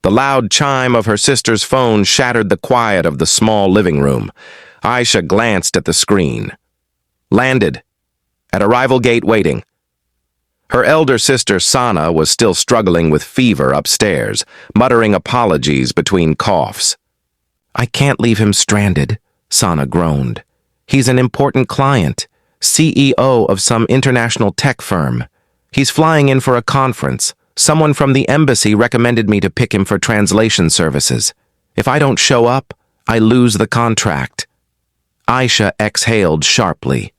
The loud chime of her sister's phone shattered the quiet of the small living room. Aisha glanced at the screen. Landed. At arrival gate waiting. Her elder sister, Sana, was still struggling with fever upstairs, muttering apologies between coughs. "I can't leave him stranded," Sana groaned. "He's an important client, CEO of some international tech firm. He's flying in for a conference. Someone from the embassy recommended me to pick him for translation services. If I don't show up, I lose the contract." Aisha exhaled sharply.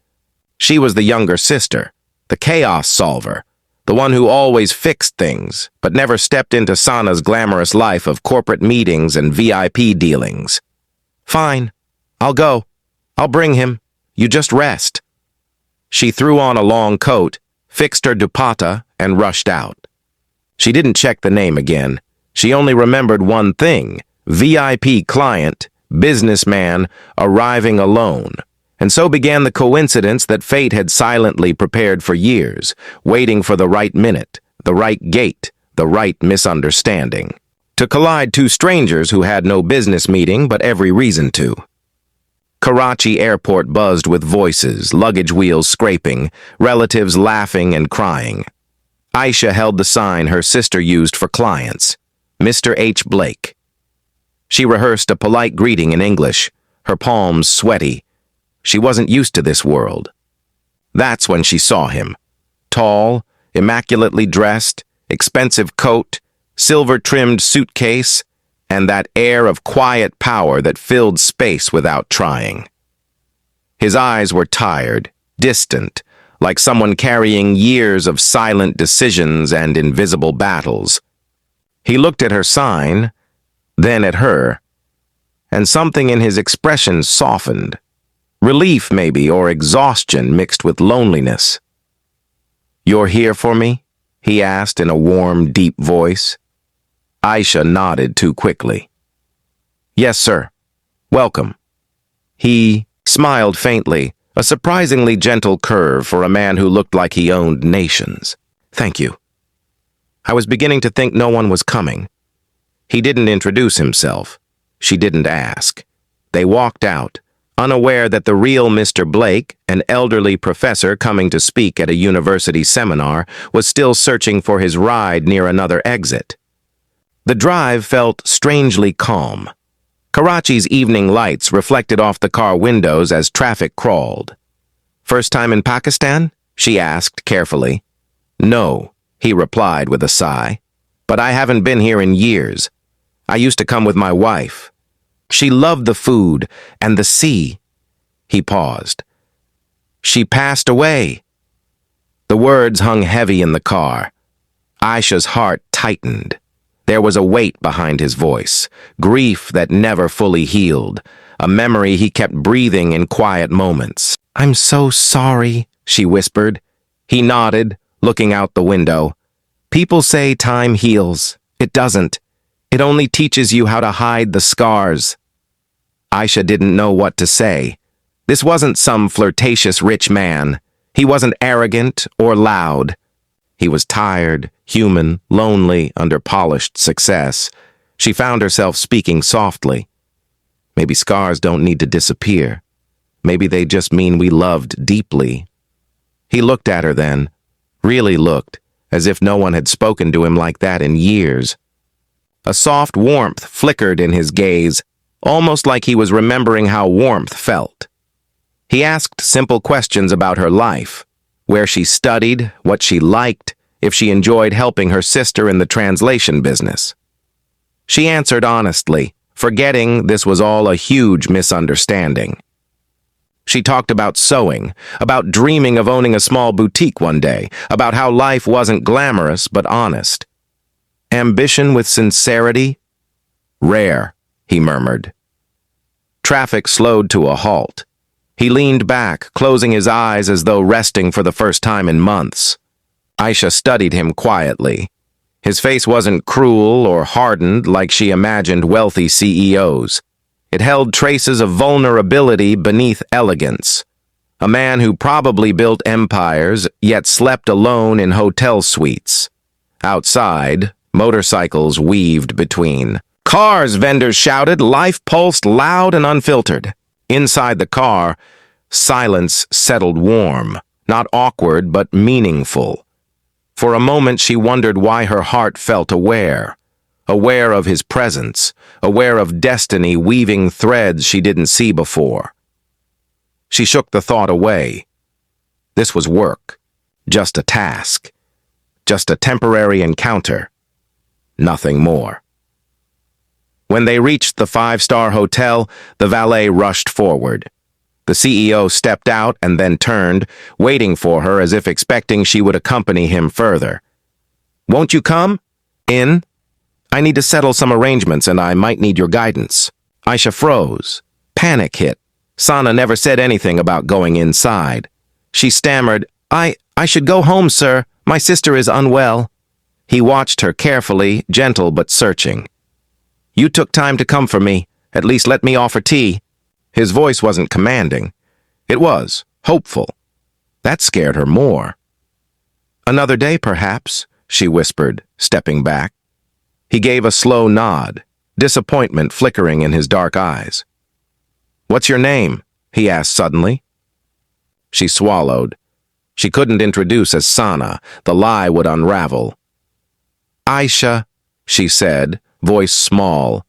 She was the younger sister, the chaos solver, the one who always fixed things, but never stepped into Sana's glamorous life of corporate meetings and VIP dealings. "Fine. I'll go. I'll bring him. You just rest." She threw on a long coat, fixed her dupatta, and rushed out. She didn't check the name again. She only remembered one thing: VIP client, businessman, arriving alone. And so began the coincidence that fate had silently prepared for years, waiting for the right minute, the right gate, the right misunderstanding. To collide two strangers who had no business meeting but every reason to. Karachi airport buzzed with voices, luggage wheels scraping, relatives laughing and crying. Aisha held the sign her sister used for clients, Mr. H. Blake. She rehearsed a polite greeting in English, her palms sweaty. She wasn't used to this world. That's when she saw him. Tall, immaculately dressed, expensive coat, silver-trimmed suitcase, and that air of quiet power that filled space without trying. His eyes were tired, distant, like someone carrying years of silent decisions and invisible battles. He looked at her sign, then at her, and something in his expression softened. Relief, maybe, or exhaustion mixed with loneliness. "You're here for me?" he asked in a warm, deep voice. Aisha nodded too quickly. "Yes, sir. Welcome." He smiled faintly, a surprisingly gentle curve for a man who looked like he owned nations. "Thank you." I was beginning to think no one was coming. He didn't introduce himself. She didn't ask. They walked out, unaware that the real Mr. Blake, an elderly professor coming to speak at a university seminar, was still searching for his ride near another exit. The drive felt strangely calm. Karachi's evening lights reflected off the car windows as traffic crawled. "First time in Pakistan?" she asked carefully. "No," he replied with a sigh. "But I haven't been here in years. I used to come with my wife. She loved the food and the sea." He paused. "She passed away." The words hung heavy in the car. Aisha's heart tightened. There was a weight behind his voice, grief that never fully healed, a memory he kept breathing in quiet moments. "I'm so sorry," she whispered. He nodded, looking out the window. "People say time heals. It doesn't. It only teaches you how to hide the scars." Aisha didn't know what to say. This wasn't some flirtatious rich man. He wasn't arrogant or loud. He was tired, human, lonely, under polished success. She found herself speaking softly. Maybe scars don't need to disappear. Maybe they just mean we loved deeply. He looked at her then, really looked, as if no one had spoken to him like that in years. A soft warmth flickered in his gaze, almost like he was remembering how warmth felt. He asked simple questions about her life, where she studied, what she liked, if she enjoyed helping her sister in the translation business. She answered honestly, forgetting this was all a huge misunderstanding. She talked about sewing, about dreaming of owning a small boutique one day, about how life wasn't glamorous but honest. Ambition with sincerity? Rare, he murmured. Traffic slowed to a halt. He leaned back, closing his eyes as though resting for the first time in months. Aisha studied him quietly. His face wasn't cruel or hardened like she imagined wealthy CEOs. It held traces of vulnerability beneath elegance. A man who probably built empires, yet slept alone in hotel suites. Outside, Motorcycles weaved between. Cars, vendors shouted, life pulsed loud and unfiltered. Inside the car, silence settled warm, not awkward but meaningful. For a moment she wondered why her heart felt aware of his presence, aware of destiny weaving threads she didn't see before. She shook the thought away. This was work, just a task, just a temporary encounter, nothing more. When they reached the five-star hotel, the valet rushed forward. The CEO stepped out and then turned, waiting for her as if expecting she would accompany him further. "Won't you come? In? I need to settle some arrangements and I might need your guidance." Aisha froze. Panic hit. Sana never said anything about going inside. She stammered, I should go home, sir. My sister is unwell." He watched her carefully, gentle but searching. "You took time to come for me. At least let me offer tea." His voice wasn't commanding. It was hopeful. That scared her more. "Another day, perhaps," she whispered, stepping back. He gave a slow nod, disappointment flickering in his dark eyes. "What's your name?" he asked suddenly. She swallowed. She couldn't introduce as Sana. The lie would unravel. "Aisha," she said, voice small,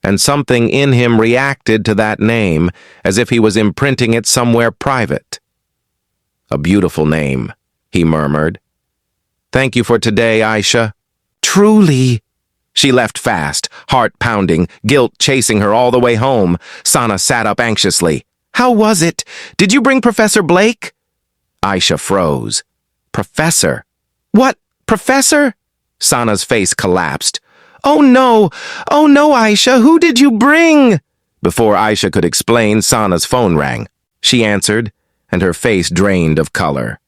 and something in him reacted to that name as if he was imprinting it somewhere private. "A beautiful name," he murmured. "Thank you for today, Aisha." "Truly." She left fast, heart pounding, guilt chasing her all the way home. Sana sat up anxiously. "How was it? Did you bring Professor Blake?" Aisha froze. "Professor? What? Professor?" Sana's face collapsed. Oh no, Aisha, who did you bring?" Before Aisha could explain, Sana's phone rang. She answered, and her face drained of color.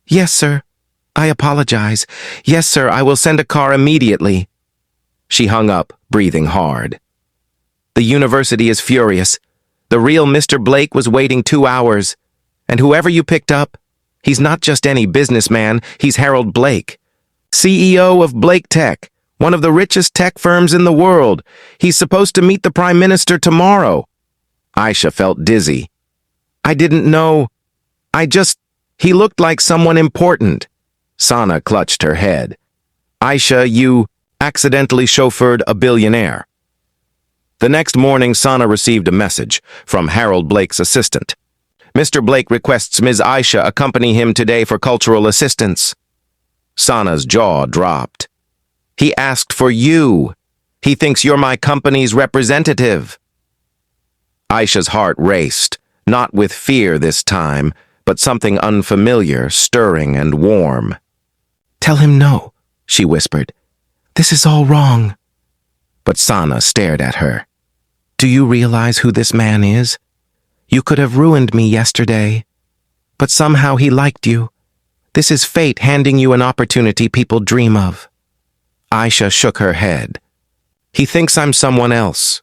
"Yes, sir. I apologize. Yes, sir, I will send a car immediately." She hung up, breathing hard. "The university is furious. The real Mr. Blake was waiting 2 hours. And whoever you picked up, he's not just any businessman, he's Harold Blake, CEO of Blake Tech, one of the richest tech firms in the world. He's supposed to meet the Prime Minister tomorrow." Aisha felt dizzy. "I didn't know. He looked like someone important." Sana clutched her head. "Aisha, you accidentally chauffeured a billionaire." The next morning, Sana received a message from Harold Blake's assistant. "Mr. Blake requests Ms. Aisha accompany him today for cultural assistance." Sana's jaw dropped. "He asked for you. He thinks you're my company's representative." Aisha's heart raced, not with fear this time, but something unfamiliar, stirring and warm. "Tell him no," she whispered. "This is all wrong." But Sana stared at her. "Do you realize who this man is? You could have ruined me yesterday, but somehow he liked you. This is fate handing you an opportunity people dream of." Aisha shook her head. "He thinks I'm someone else."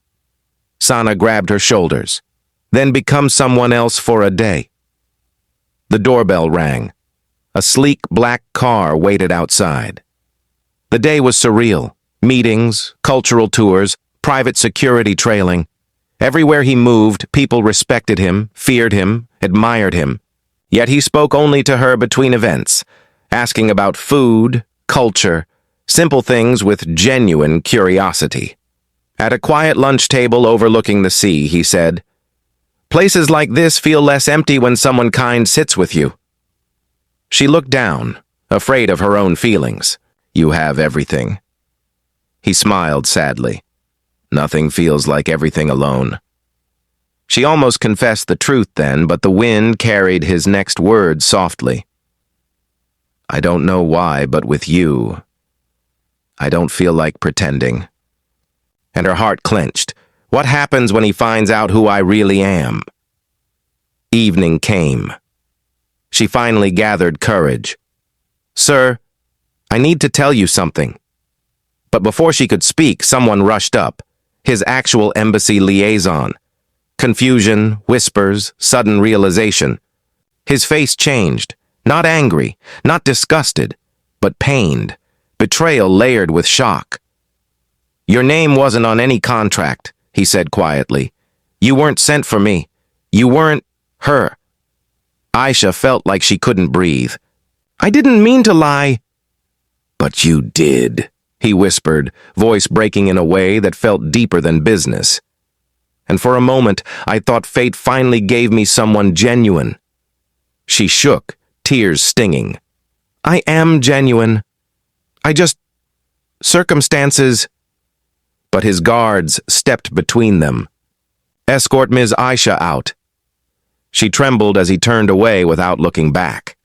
Sana grabbed her shoulders. "Then become someone else for a day." The doorbell rang. A sleek black car waited outside. The day was surreal. Meetings, cultural tours, private security trailing. Everywhere he moved, people respected him, feared him, admired him. Yet he spoke only to her between events, asking about food, culture, simple things with genuine curiosity. At a quiet lunch table overlooking the sea, he said, "Places like this feel less empty when someone kind sits with you." She looked down, afraid of her own feelings. "You have everything." He smiled sadly. "Nothing feels like everything alone." She almost confessed the truth then, but the wind carried his next words softly. "I don't know why, but with you, I don't feel like pretending." And her heart clenched. What happens when he finds out who I really am? Evening came. She finally gathered courage. "Sir, I need to tell you something." But before she could speak, someone rushed up, his actual embassy liaison. Confusion, whispers, sudden realization. His face changed, not angry, not disgusted, but pained. betrayal layered with shock. "Your name wasn't on any contract," he said quietly. "You weren't sent for me. You weren't her." Aisha felt like she couldn't breathe. "I didn't mean to lie." "But you did," he whispered, voice breaking in a way that felt deeper than business. And for a moment, I thought fate finally gave me someone genuine. She shook, tears stinging. "I am genuine. Circumstances." But his guards stepped between them. "Escort Ms. Aisha out." She trembled as he turned away without looking back.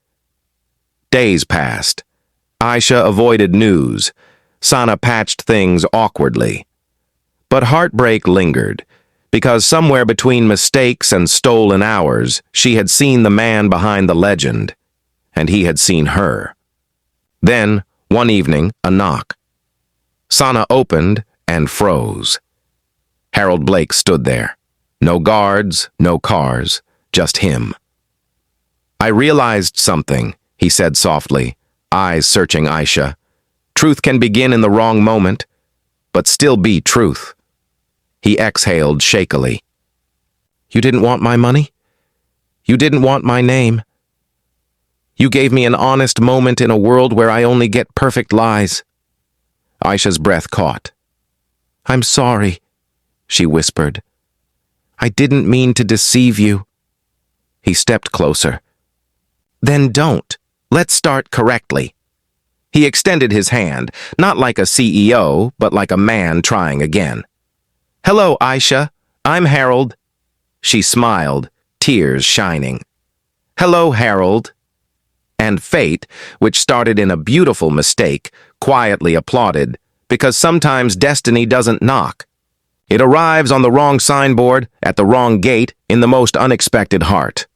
Days passed. Aisha avoided news. Sana patched things awkwardly. But heartbreak lingered, because somewhere between mistakes and stolen hours, she had seen the man behind the legend, and he had seen her. Then, one evening, a knock. Sana opened and froze. Harold Blake stood there. No guards, no cars, just him. "I realized something," he said softly, eyes searching Aisha. "Truth can begin in the wrong moment, but still be truth." He exhaled shakily. "You didn't want my money? You didn't want my name? You gave me an honest moment in a world where I only get perfect lies." Aisha's breath caught. "I'm sorry," she whispered. "I didn't mean to deceive you." He stepped closer. "Then don't. Let's start correctly." He extended his hand, not like a CEO, but like a man trying again. "Hello, Aisha. I'm Harold." She smiled, tears shining. "Hello, Harold." And fate, which started in a beautiful mistake, quietly applauded, because sometimes destiny doesn't knock. It arrives on the wrong signboard, at the wrong gate, in the most unexpected heart.